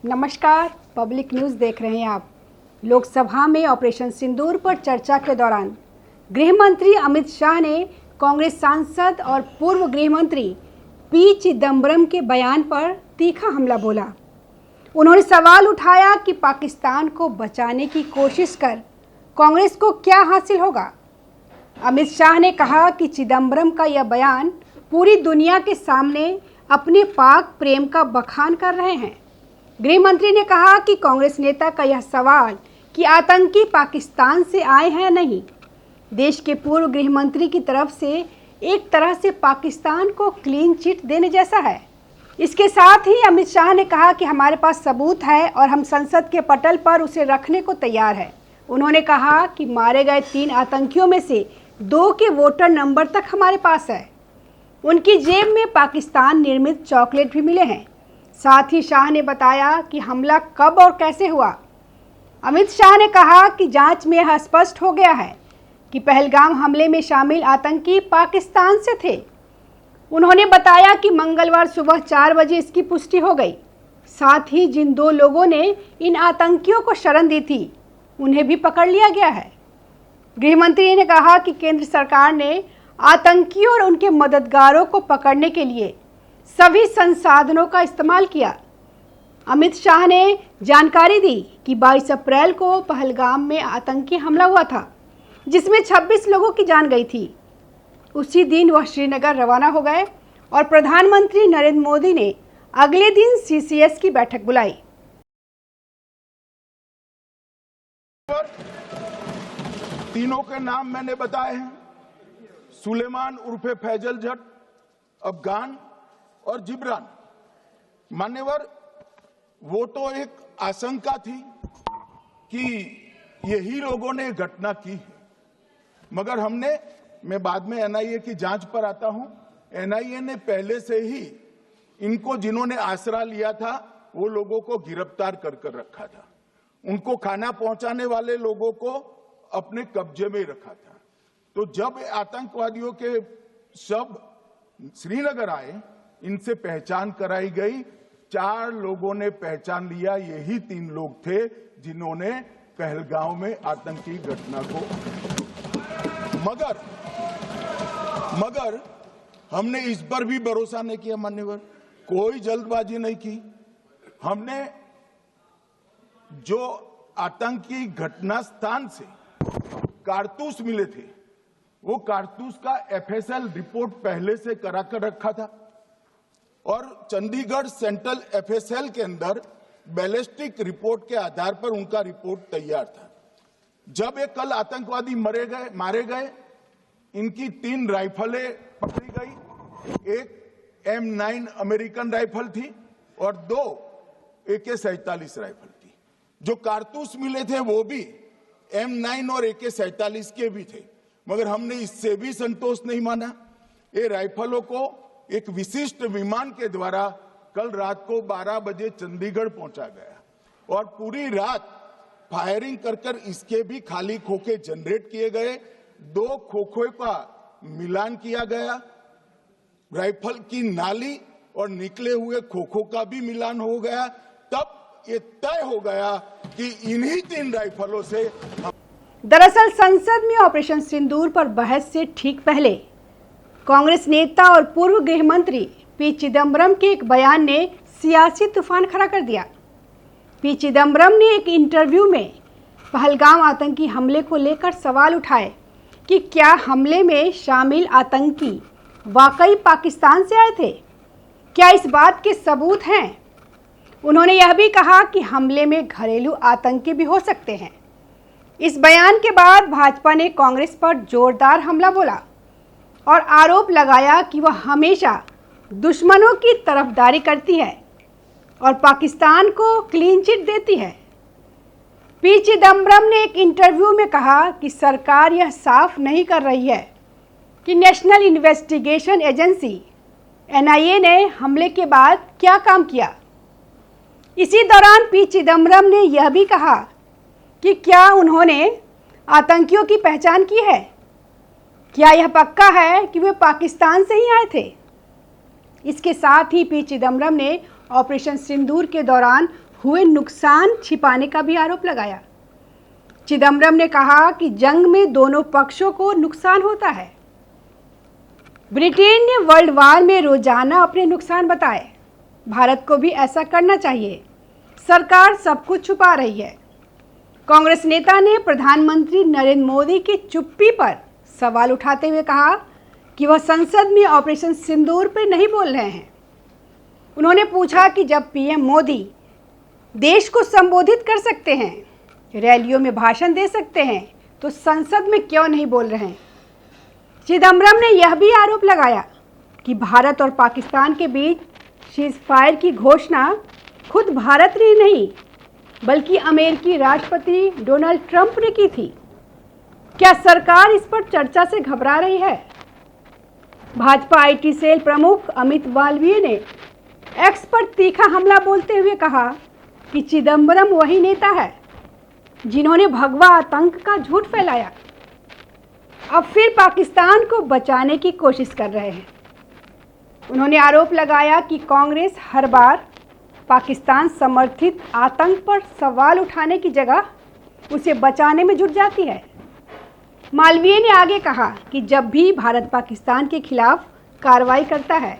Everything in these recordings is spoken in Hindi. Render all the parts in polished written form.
नमस्कार, पब्लिक न्यूज़ देख रहे हैं आप। लोकसभा में ऑपरेशन सिंदूर पर चर्चा के दौरान गृह मंत्री अमित शाह ने कांग्रेस सांसद और पूर्व गृह मंत्री पी चिदम्बरम के बयान पर तीखा हमला बोला। उन्होंने सवाल उठाया कि पाकिस्तान को बचाने की कोशिश कर कांग्रेस को क्या हासिल होगा। अमित शाह ने कहा कि चिदम्बरम का यह बयान पूरी दुनिया के सामने अपने पाक प्रेम का बखान कर रहे हैं। गृह मंत्री ने कहा कि कांग्रेस नेता का यह सवाल कि आतंकी पाकिस्तान से आए हैं नहीं, देश के पूर्व गृह मंत्री की तरफ से एक तरह से पाकिस्तान को क्लीन चिट देने जैसा है। इसके साथ ही अमित शाह ने कहा कि हमारे पास सबूत है और हम संसद के पटल पर उसे रखने को तैयार है। उन्होंने कहा कि मारे गए 3 आतंकियों में से 2 के वोटर नंबर तक हमारे पास है। उनकी जेब में पाकिस्तान निर्मित चॉकलेट भी मिले हैं। साथ ही शाह ने बताया कि हमला कब और कैसे हुआ। अमित शाह ने कहा कि जांच में यह स्पष्ट हो गया है कि पहलगाम हमले में शामिल आतंकी पाकिस्तान से थे। उन्होंने बताया कि मंगलवार सुबह 4 बजे इसकी पुष्टि हो गई। साथ ही जिन 2 लोगों ने इन आतंकियों को शरण दी थी उन्हें भी पकड़ लिया गया है। गृह मंत्री ने कहा कि केंद्र सरकार ने आतंकियों और उनके मददगारों को पकड़ने के लिए सभी संसाधनों का इस्तेमाल किया। अमित शाह ने जानकारी दी कि 22 अप्रैल को पहलगाम में आतंकी हमला हुआ था, जिसमें 26 लोगों की जान गई थी। उसी दिन वह श्रीनगर रवाना हो गए और प्रधानमंत्री नरेंद्र मोदी ने अगले दिन सीसीएस की बैठक बुलाई। तीनों के नाम मैंने बताए हैं, सुलेमान उर्फे फैजल जट, अफगान और जिब्रान। मान्यवर, वो तो एक आशंका थी कि यही लोगों ने घटना की है, मगर मैं बाद में एनआईए की जांच पर आता हूं। एनआईए ने पहले से ही इनको, जिन्होंने आसरा लिया था, वो लोगों को गिरफ्तार कर रखा था। उनको खाना पहुंचाने वाले लोगों को अपने कब्जे में रखा था। तो जब आतंकवादियों के शव श्रीनगर आए, इनसे पहचान कराई गई। 4 लोगों ने पहचान लिया, यही 3 लोग थे जिन्होंने पहलगाम में आतंकी घटना को। मगर हमने इस पर भी भरोसा नहीं किया मान्यवर, कोई जल्दबाजी नहीं की। हमने जो आतंकी घटना स्थान से कारतूस मिले थे, वो कारतूस का एफएसएल रिपोर्ट पहले से करा कर रखा था और चंडीगढ़ सेंट्रल एफएसएल के अंदर बैलिस्टिक रिपोर्ट के आधार पर उनका रिपोर्ट तैयार था। जब ये कल आतंकवादी मारे गए, इनकी 3 राइफलें पकड़ी गई। एक M9 अमेरिकन राइफल थी और 2 AK-47 राइफल थी। जो कारतूस मिले थे वो भी M9 और AK-47 के भी थे, मगर हमने इससे भी संतोष नहीं माना। ये राइफलों को एक विशिष्ट विमान के द्वारा कल रात को 12 बजे चंडीगढ़ पहुंचा गया और पूरी रात फायरिंग कर इसके भी खाली खोखे जनरेट किए गए। 2 खोखों का मिलान किया गया, राइफल की नाली और निकले हुए खोखों का भी मिलान हो गया। तब ये तय हो गया कि इन्हीं 3 राइफलों से। दरअसल संसद में ऑपरेशन सिंदूर पर बहस से ठीक पहले कांग्रेस नेता और पूर्व गृह मंत्री पी चिदम्बरम के एक बयान ने सियासी तूफान खड़ा कर दिया। पी चिदम्बरम ने एक इंटरव्यू में पहलगाम आतंकी हमले को लेकर सवाल उठाए कि क्या हमले में शामिल आतंकी वाकई पाकिस्तान से आए थे, क्या इस बात के सबूत हैं। उन्होंने यह भी कहा कि हमले में घरेलू आतंकी भी हो सकते हैं। इस बयान के बाद भाजपा ने कांग्रेस पर जोरदार हमला बोला और आरोप लगाया कि वह हमेशा दुश्मनों की तरफदारी करती है और पाकिस्तान को क्लीन चिट देती है। पी चिदम्बरम ने एक इंटरव्यू में कहा कि सरकार यह साफ नहीं कर रही है कि नेशनल इन्वेस्टिगेशन एजेंसी एनआईए ने हमले के बाद क्या काम किया। इसी दौरान पी चिदम्बरम ने यह भी कहा कि क्या उन्होंने आतंकियों की पहचान की है, क्या यह पक्का है कि वे पाकिस्तान से ही आए थे। इसके साथ ही पी चिदम्बरम ने ऑपरेशन सिंदूर के दौरान हुए नुकसान छिपाने का भी आरोप लगाया। चिदम्बरम ने कहा कि जंग में दोनों पक्षों को नुकसान होता है। ब्रिटेन ने वर्ल्ड वार में रोजाना अपने नुकसान बताए। भारत को भी ऐसा करना चाहिए। सरकार सब कुछ छुपा रही है। कांग्रेस नेता ने प्रधानमंत्री नरेंद्र मोदी की चुप्पी पर सवाल उठाते हुए कहा कि वह संसद में ऑपरेशन सिंदूर पर नहीं बोल रहे हैं। उन्होंने पूछा कि जब पीएम मोदी देश को संबोधित कर सकते हैं, रैलियों में भाषण दे सकते हैं, तो संसद में क्यों नहीं बोल रहे हैं। चिदम्बरम ने यह भी आरोप लगाया कि भारत और पाकिस्तान के बीच सीज फायर की घोषणा खुद भारत ने नहीं बल्कि अमेरिकी राष्ट्रपति डोनाल्ड ट्रंप ने की थी। क्या सरकार इस पर चर्चा से घबरा रही है? भाजपा आईटी सेल प्रमुख अमित मालवीय ने एक्स पर तीखा हमला बोलते हुए कहा कि चिदम्बरम वही नेता है जिन्होंने भगवा आतंक का झूठ फैलाया, अब फिर पाकिस्तान को बचाने की कोशिश कर रहे हैं। उन्होंने आरोप लगाया कि कांग्रेस हर बार पाकिस्तान समर्थित आतंक पर सवाल उठाने की जगह उसे बचाने में जुट जाती है। मालवीय ने आगे कहा कि जब भी भारत पाकिस्तान के खिलाफ कार्रवाई करता है,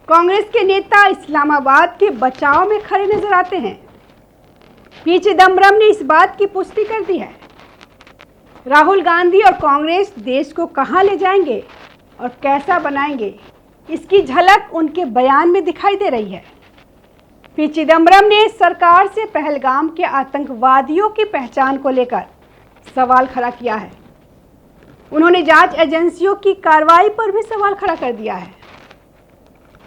कांग्रेस के नेता इस्लामाबाद के बचाव में खड़े नजर आते हैं। पी चिदम्बरम ने इस बात की पुष्टि कर दी है। राहुल गांधी और कांग्रेस देश को कहां ले जाएंगे और कैसा बनाएंगे, इसकी झलक उनके बयान में दिखाई दे रही है। पी चिदम्बरम ने सरकार से पहलगाम के आतंकवादियों की पहचान को लेकर सवाल खड़ा किया है। उन्होंने जांच एजेंसियों की कार्रवाई पर भी सवाल खड़ा कर दिया है।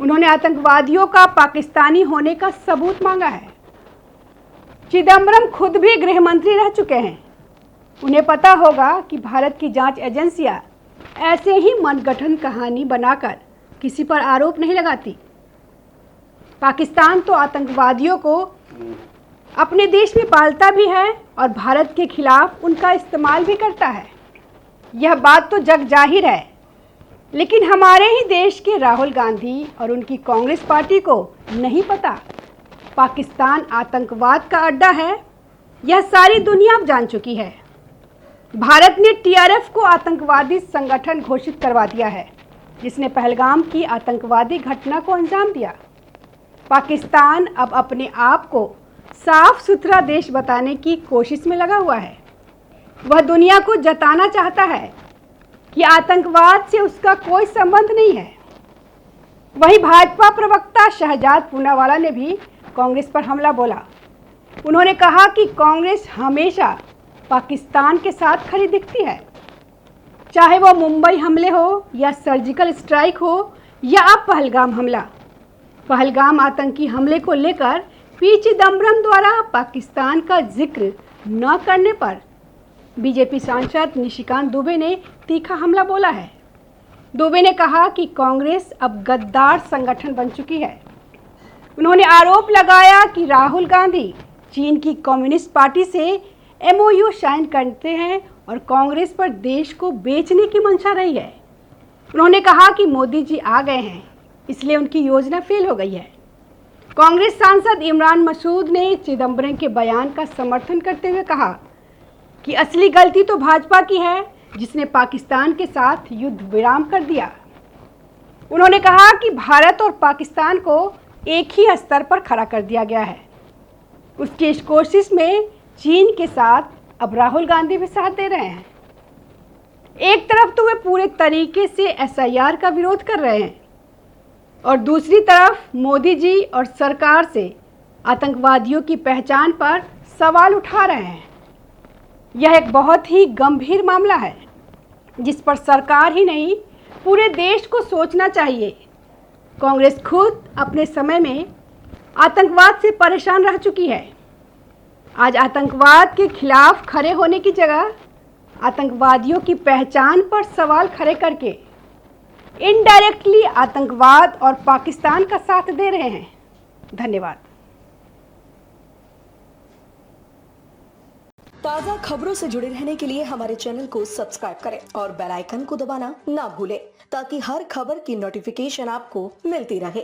उन्होंने आतंकवादियों का पाकिस्तानी होने का सबूत मांगा है। चिदम्बरम खुद भी गृह मंत्री रह चुके हैं। उन्हें पता होगा कि भारत की जांच एजेंसियां ऐसे ही मनगढ़ंत कहानी बनाकर किसी पर आरोप नहीं लगाती। पाकिस्तान तो आतंकवादियों को अपने देश में पालता भी है और भारत के खिलाफ उनका इस्तेमाल भी करता है। यह बात तो जग जाहिर है, लेकिन हमारे ही देश के राहुल गांधी और उनकी कांग्रेस पार्टी को नहीं पता पाकिस्तान आतंकवाद का अड्डा है। यह सारी दुनिया अब जान चुकी है। भारत ने टीआरएफ को आतंकवादी संगठन घोषित करवा दिया है, जिसने पहलगाम की आतंकवादी घटना को अंजाम दिया। पाकिस्तान अब अपने आप को साफ सुथरा देश बताने की कोशिश में लगा हुआ है। वह दुनिया को जताना चाहता है कि आतंकवाद से उसका कोई संबंध नहीं है। वहीं भाजपा प्रवक्ता शहजाद पूनावाला ने भी कांग्रेस पर हमला बोला। उन्होंने कहा कि कांग्रेस हमेशा पाकिस्तान के साथ खड़ी दिखती है, चाहे वो मुंबई हमले हो या सर्जिकल स्ट्राइक हो या अब पहलगाम हमला। पहलगाम आतंकी हमले को लेकर पी चिदम्बरम द्वारा पाकिस्तान का जिक्र न करने पर बीजेपी सांसद निशिकांत दुबे ने तीखा हमला बोला है। दुबे ने कहा कि कांग्रेस अब गद्दार संगठन बन चुकी है। उन्होंने आरोप लगाया कि राहुल गांधी चीन की कम्युनिस्ट पार्टी से एमओयू साइन करते हैं और कांग्रेस पर देश को बेचने की मंशा रही है। उन्होंने कहा कि मोदी जी आ गए हैं, इसलिए उनकी योजना फेल हो गई है। कांग्रेस सांसद इमरान मसूद ने चिदम्बरम के बयान का समर्थन करते हुए कहा कि असली गलती तो भाजपा की है, जिसने पाकिस्तान के साथ युद्ध विराम कर दिया। उन्होंने कहा कि भारत और पाकिस्तान को एक ही स्तर पर खड़ा कर दिया गया है। उसकी इस कोशिश में चीन के साथ अब राहुल गांधी भी साथ दे रहे हैं। एक तरफ तो वे पूरे तरीके से एसआईआर का विरोध कर रहे हैं और दूसरी तरफ मोदी जी और सरकार से आतंकवादियों की पहचान पर सवाल उठा रहे हैं। यह एक बहुत ही गंभीर मामला है, जिस पर सरकार ही नहीं पूरे देश को सोचना चाहिए। कांग्रेस खुद अपने समय में आतंकवाद से परेशान रह चुकी है। आज आतंकवाद के खिलाफ खड़े होने की जगह आतंकवादियों की पहचान पर सवाल खड़े करके इनडायरेक्टली आतंकवाद और पाकिस्तान का साथ दे रहे हैं। धन्यवाद। ताज़ा खबरों से जुड़े रहने के लिए हमारे चैनल को सब्सक्राइब करें और बेल आइकन को दबाना ना भूलें, ताकि हर खबर की नोटिफिकेशन आपको मिलती रहे।